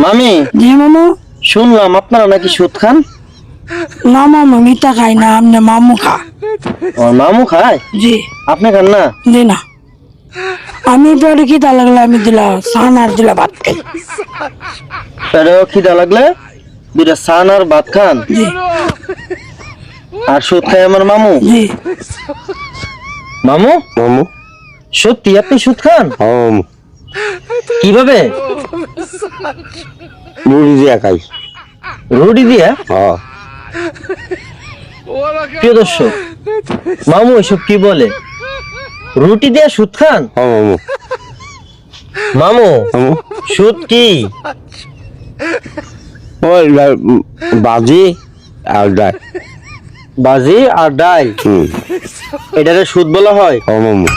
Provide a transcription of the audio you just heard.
মামি, জি মামু। শুনলাম আপনারা নাকি সুদ খান। না মামু, মিথ্যা খাই না, আমনে মামু খা। ও, মামু খায়, জি। আপনি খান না? জি না, আমি পেটে খিদা লাগলে আমি দিলা সান আর দিলা ভাত খাই। পেটেও খিদা লাগলে দুইটা সান আর ভাত খান, জি। আর সুদ খায় আমার মামু। জি। মামু, মামু সত্যি আপনি সুদ খান? মামু কিভাবে? মুড়ি দিয়া খাই। রুটি দিয়া? হ্যাঁ প্রিয় দর্শক, মামু এসব কি বলে? রুটি দিয়া সুদ খান? মামু মামু, মামু সুদ কি? ওই বাজি আর ডাল। বাজি আর ডাল, হুম এটারে সুদ বলা হয়? মামু